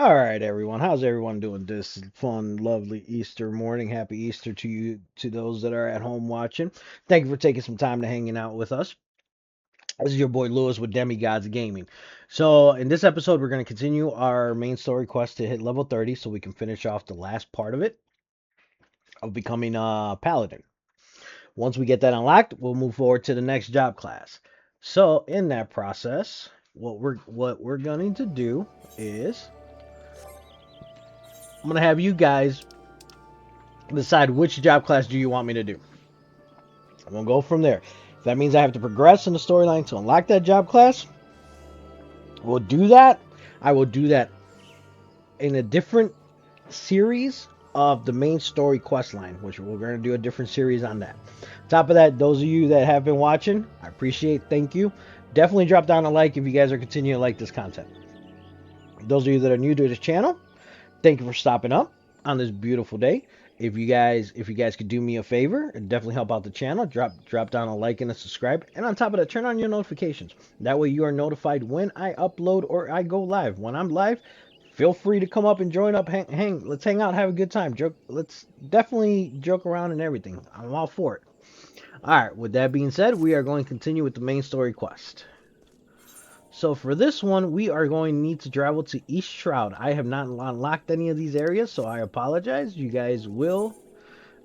All right, everyone. How's everyone doing this fun, lovely Easter morning? Happy Easter to you, to those that are at home watching. Thank you for taking some time to hanging out with us. This is your boy Lewis with Demigods Gaming. So, in this episode, we're going to continue our main story quest to hit level 30 so we can finish off the last part of it of becoming a paladin. Once we get that unlocked, we'll move forward to the next job class. So, in that process, what we're going to do is I'm going to have you guys decide which job class do you want me to do. We'll go from there. If that means I have to progress in the storyline to unlock that job class, we'll do that. I will do that in a different series of the main story quest line, which we're going to do a different series on that. Top of that, those of you that have been watching, I appreciate. Thank you. Definitely drop down a like if you guys are continuing to like this content. Those of you that are new to this channel, thank you for stopping up on this beautiful day. If you guys could do me a favor and definitely help out the channel, drop down a like and a subscribe, and on top of that, turn on your notifications. That way you are notified when I upload or I go live. When I'm live, feel free to come up and join up. Hang, let's hang out, have a good time. Joke, let's definitely joke around and everything. I'm all for it. All right. With that being said, we are going to continue with the main story quest. So for this one, we are going to need to travel to East Shroud. I have not unlocked any of these areas, so I apologize. You guys will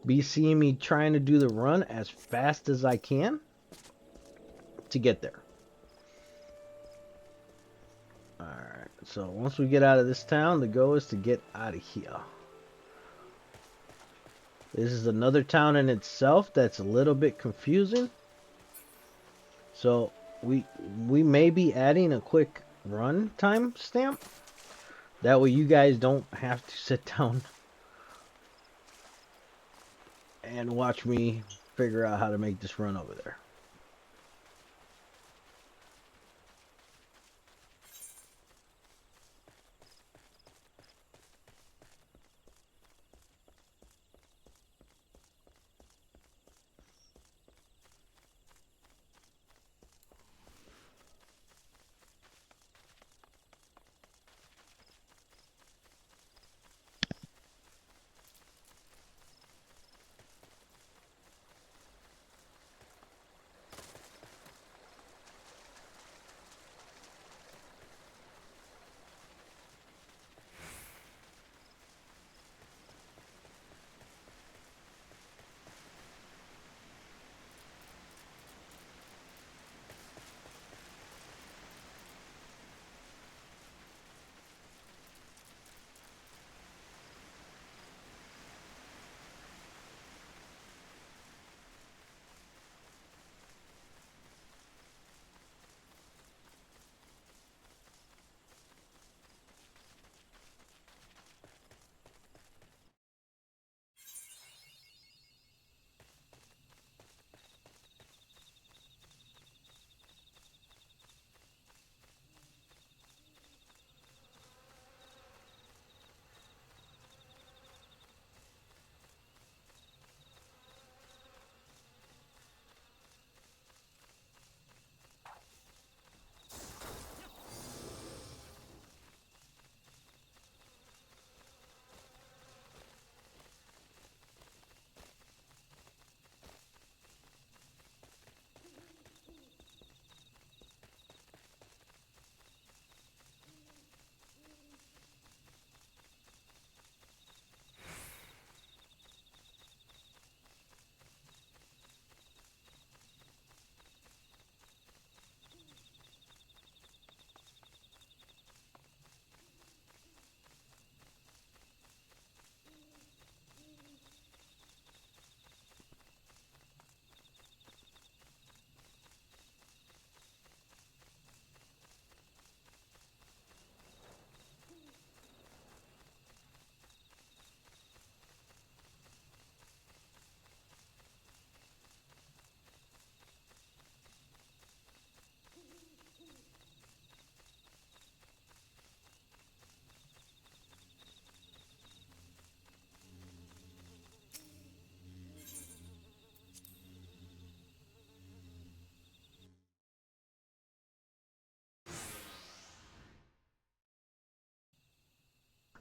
be seeing me trying to do the run as fast as I can to get there. Alright, so once we get out of this town, the goal is to get out of here. This is another town in itself that's a little bit confusing. So we may be adding a quick run time stamp. That way you guys don't have to sit down and watch me figure out how to make this run over there.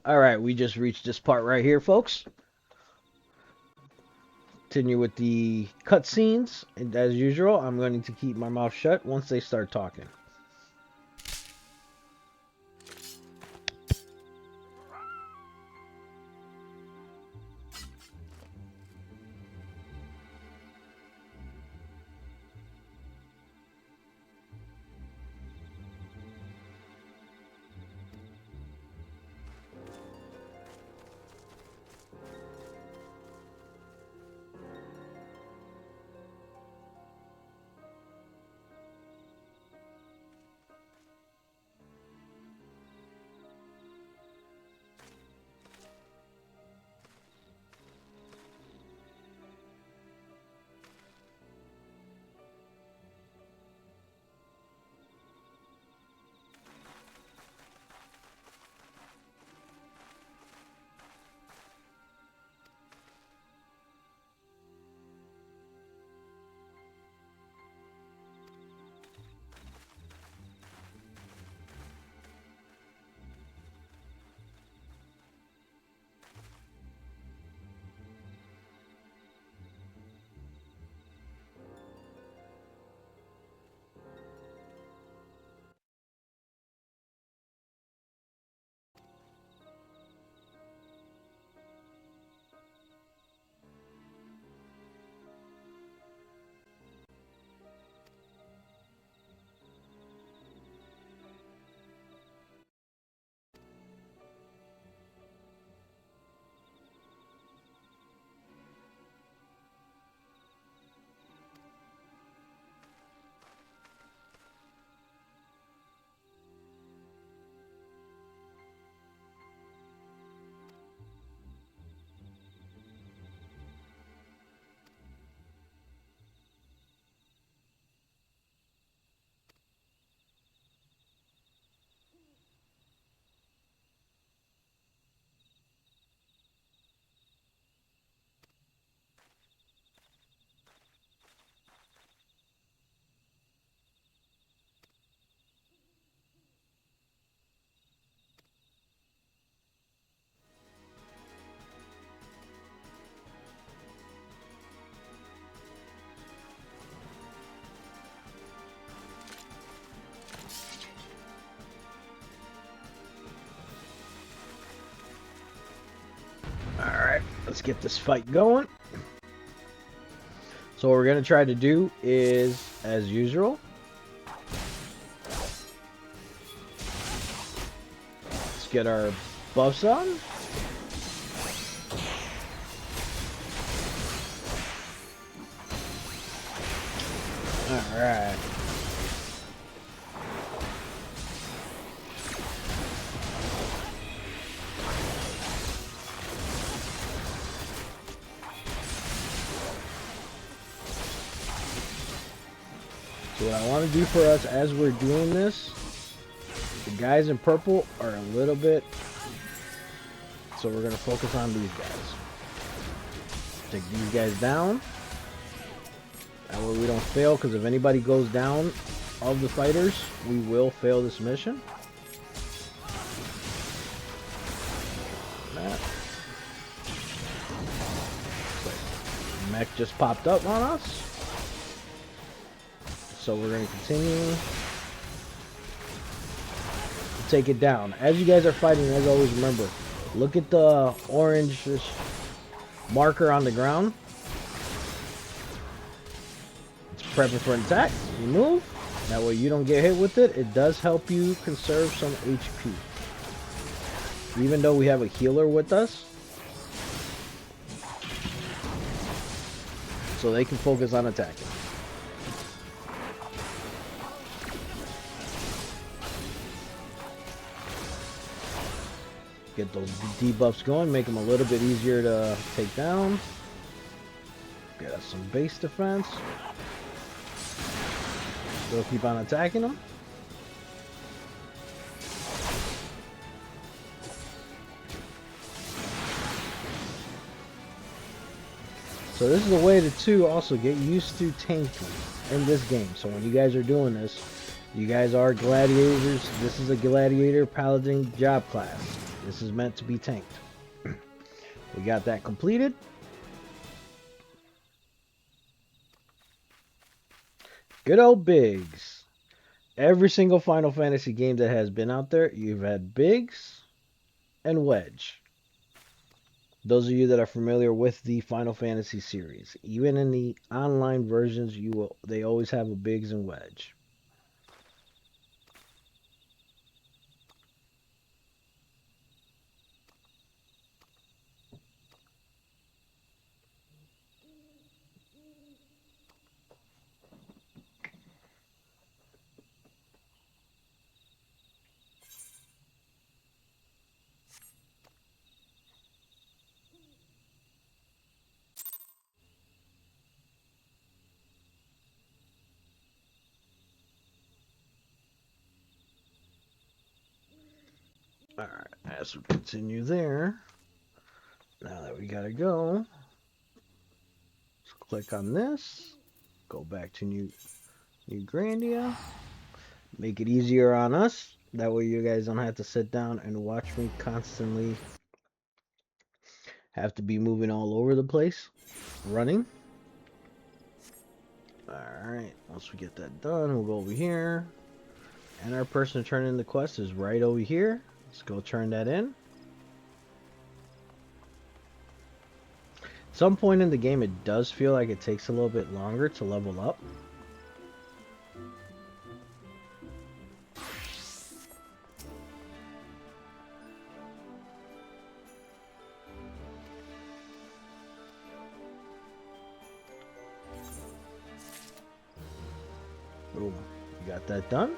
Alright, we just reached this part right here, folks. Continue with the cutscenes. And as usual, I'm going to keep my mouth shut once they start talking. Alright, let's get this fight going. So what we're going to try to do is, as usual, let's get our buffs on. Alright. So what I want to do for us as we're doing this, the guys in purple are a little bit, so we're going to focus on these guys. Take these guys down. That way we don't fail, because if anybody goes down of the fighters, we will fail this mission. That. Mech just popped up on us. So we're going to continue to take it down. As you guys are fighting, as always, remember, look at the orange marker on the ground. It's prepping for an attack. You move. That way you don't get hit with it. It does help you conserve some HP. Even though we have a healer with us, so they can focus on attacking. Get those debuffs going, make them a little bit easier to take down. Get us some base defense. Still keep on attacking them. So this is a way to also get used to tanking in this game. So when you guys are doing this, you guys are gladiators. This is a gladiator paladin job class. This is meant to be tanked. We got that completed. Good old Biggs. Every single Final Fantasy game that has been out there, you've had Biggs and Wedge. Those of you that are familiar with the Final Fantasy series, even in the online versions, they always have a Biggs and Wedge. Alright, as we continue there, now that we gotta go, let's click on this, go back to New Grandia, make it easier on us, that way you guys don't have to sit down and watch me constantly have to be moving all over the place, running. Alright, once we get that done, we'll go over here, and our person to turn in the quest is right over here. Let's go turn that in. Some point in the game, it does feel like it takes a little bit longer to level up. Boom. We got that done.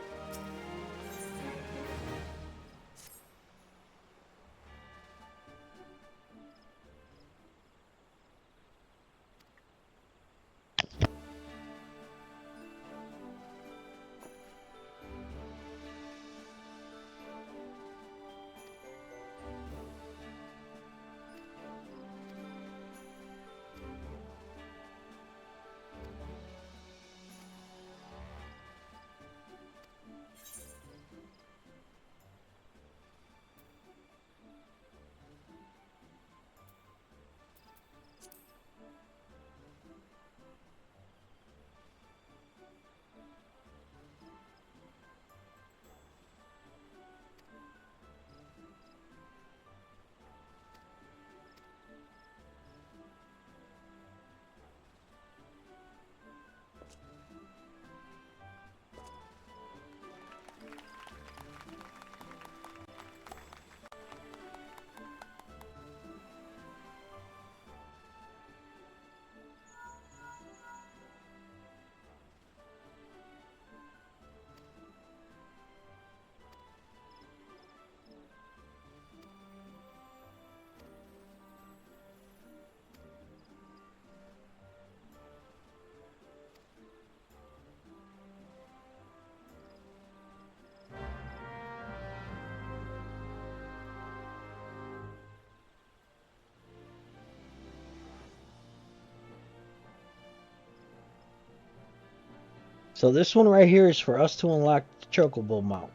So this one right here is for us to unlock the Chocobo mount.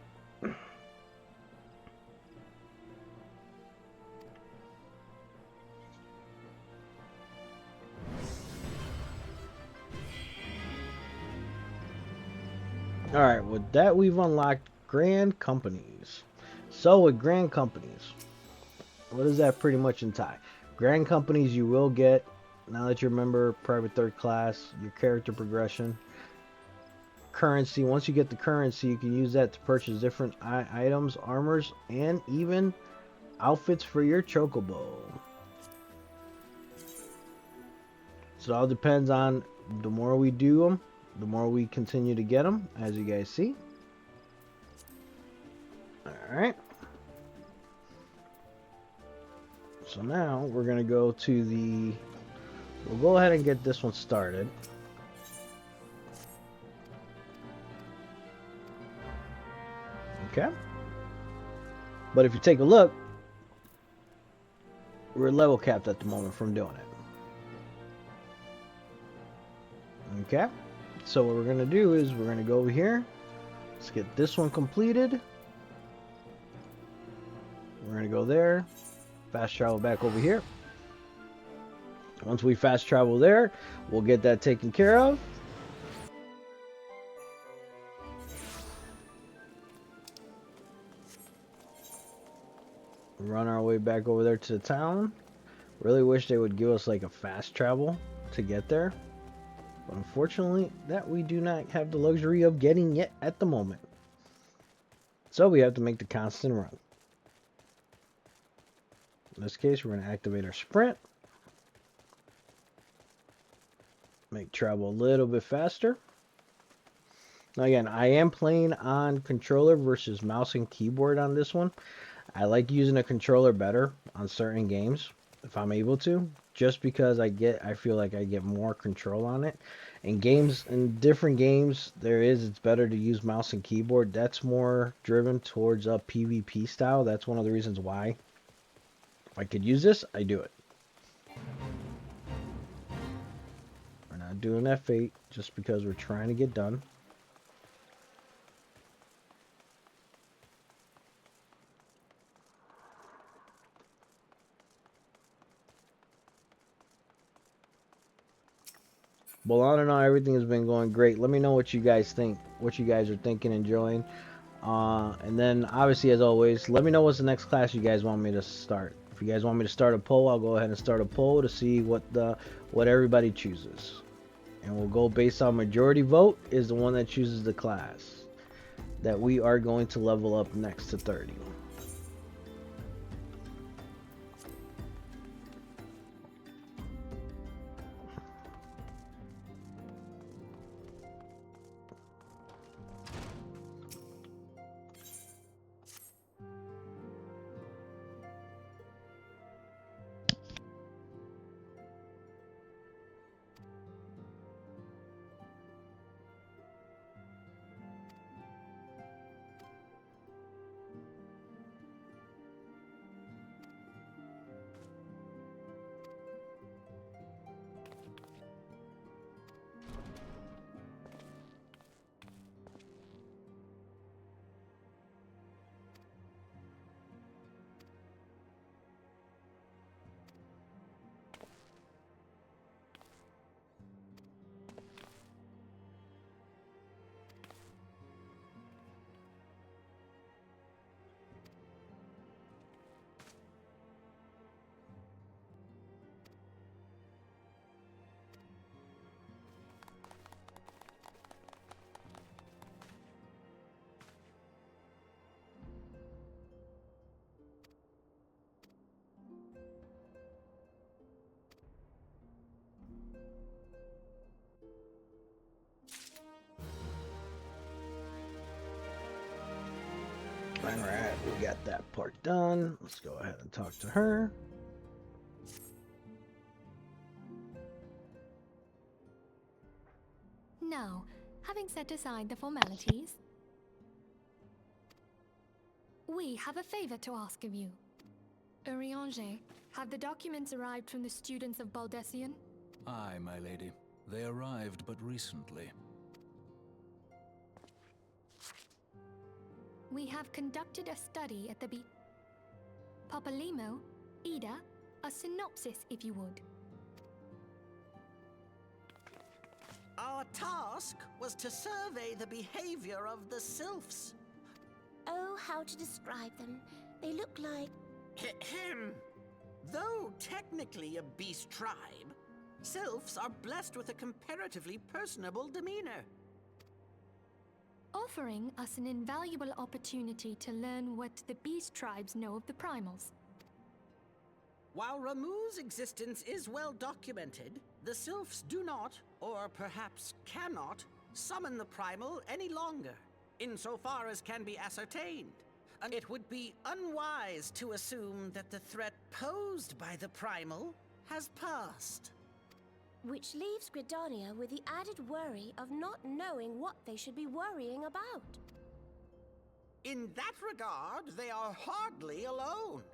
Alright, with that we've unlocked Grand Companies. So with Grand Companies, what does that pretty much entail? Grand Companies you will get, now that you remember Private Third Class, your character progression. Currency, once you get the currency, you can use that to purchase different items, armors, and even outfits for your Chocobo. So it all depends on, the more we do them, the more we continue to get them, as you guys see. Alright. So now we're going to go to the... We'll go ahead and get this one started. Okay. But if you take a look, we're level capped at the moment from doing it. Okay. So what we're going to do is we're going to go over here. Let's get this one completed. We're going to go there. Fast travel back over here. Once we fast travel there, we'll get that taken care of. Run our way back over there to the town. Really wish they would give us like a fast travel to get there. But unfortunately, that we do not have the luxury of getting yet at the moment. So we have to make the constant run. In this case, we're going to activate our sprint. Make travel a little bit faster. Now again, I am playing on controller versus mouse and keyboard on this one. I like using a controller better on certain games if I'm able to, just because I feel like I get more control on it. In different games, it's better to use mouse and keyboard. That's more driven towards a PvP style. That's one of the reasons why. If I could use this, I do it. We're not doing that fate just because we're trying to get done. Well, I don't know. Everything has been going great. Let me know what you guys think, what you guys are thinking, enjoying. And then, obviously, as always, let me know what's the next class you guys want me to start. If you guys want me to start a poll, I'll go ahead and start a poll to see what everybody chooses. And we'll go based on majority vote is the one that chooses the class that we are going to level up next to 30. Alright, we got that part done. Let's go ahead and talk to her. Now, having set aside the formalities, we have a favor to ask of you. Urianger, have the documents arrived from the students of Baldessian? Aye, my lady. They arrived but recently. We have conducted a study at the Papalimo, Ida, a synopsis if you would. Our task was to survey the behavior of the sylphs. Oh, how to describe them. They look like... Though technically a beast tribe, sylphs are blessed with a comparatively personable demeanor. Offering us an invaluable opportunity to learn what the beast tribes know of the primals. While Ramu's existence is well documented, the sylphs do not, or perhaps cannot, summon the primal any longer, insofar as can be ascertained. And it would be unwise to assume that the threat posed by the primal has passed. Which leaves Gridania with the added worry of not knowing what they should be worrying about. In that regard, they are hardly alone.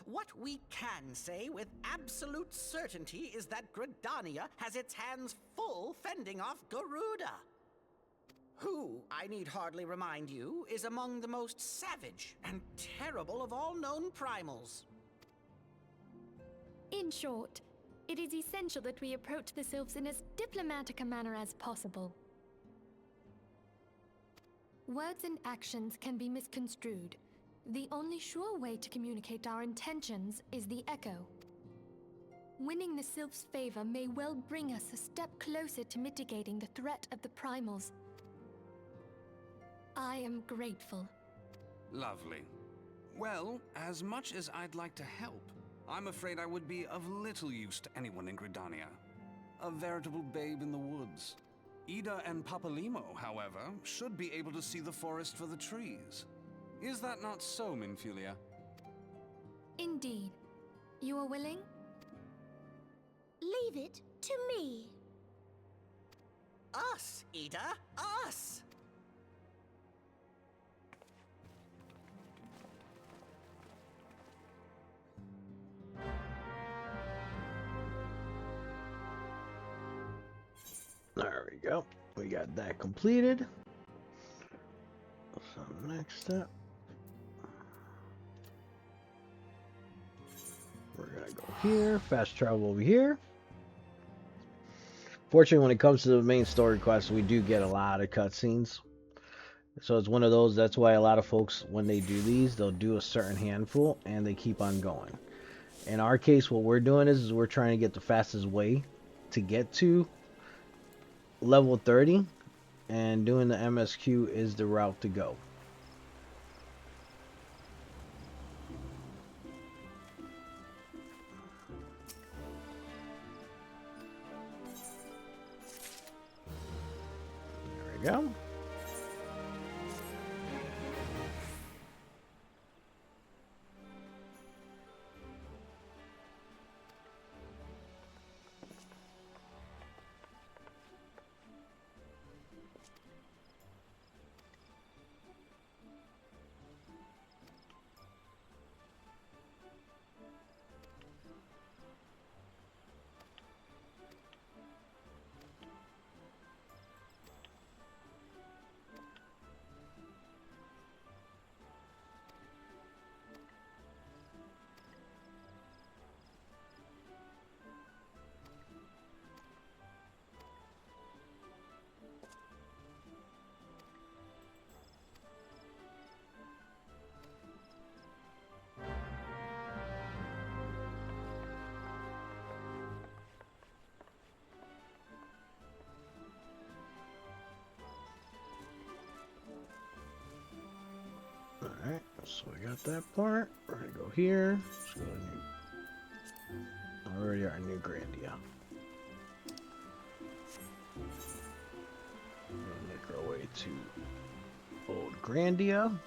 What we can say with absolute certainty is that Gridania has its hands full fending off Garuda. who, I need hardly remind you, is among the most savage and terrible of all known primals. In short, it is essential that we approach the sylphs in as diplomatic a manner as possible. Words and actions can be misconstrued. The only sure way to communicate our intentions is the echo. Winning the sylphs' favor may well bring us a step closer to mitigating the threat of the primals. I am grateful. Lovely. Well, as much as I'd like to help, I'm afraid I would be of little use to anyone in Gridania. A veritable babe in the woods. Ida and Papalimo, however, should be able to see the forest for the trees. Is that not so, Minfilia? Indeed. You are willing? Leave it to me. Us, Ida, us! There we go. We got that completed. So next step, we're gonna go here, fast travel over here. Fortunately, when it comes to the main story quests, we do get a lot of cutscenes. So it's one of those, that's why a lot of folks, when they do these, they'll do a certain handful and they keep on going. In our case, what we're doing is we're trying to get the fastest way to get to level 30, and doing the MSQ is the route to go. There we go. Alright, so we got that part. We're gonna go here. Let's go to new. Already our new Grandia. We're gonna make our way to old Grandia.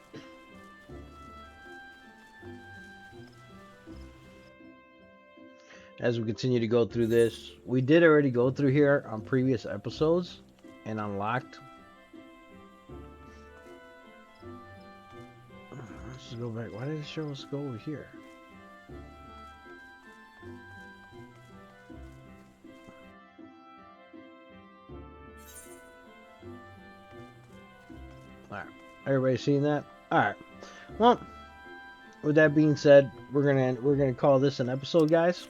As we continue to go through this, we did already go through here on previous episodes and unlocked. Let's just go back. Why did it show us go over here? Alright. Everybody seen that? Alright. Well, with that being said, we're gonna call this an episode, guys.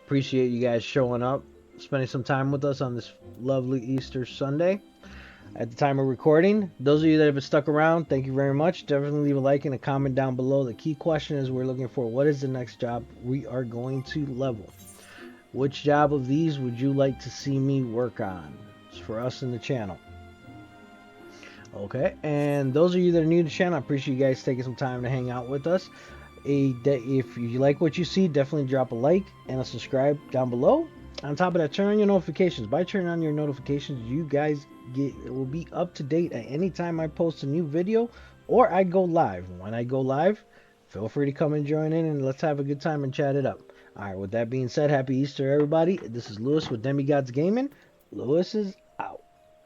Appreciate you guys showing up, spending some time with us on this lovely Easter Sunday. At the time of recording, those of you that have stuck around, thank you very much. Definitely leave a like and a comment down below. The key question is we're looking for, what is the next job we are going to level? Which job of these would you like to see me work on? It's for us in the channel. Okay, and those of you that are new to the channel, I appreciate you guys taking some time to hang out with us. If you like what you see, definitely drop a like and a subscribe down below. On top of that, turn on your notifications. By turning on your notifications, you guys will be up to date at any time I post a new video or I go live. When I go live, feel free to come and join in and let's have a good time and chat it up. Alright, with that being said, happy Easter everybody. This is Lewis with Demigods Gaming. Lewis is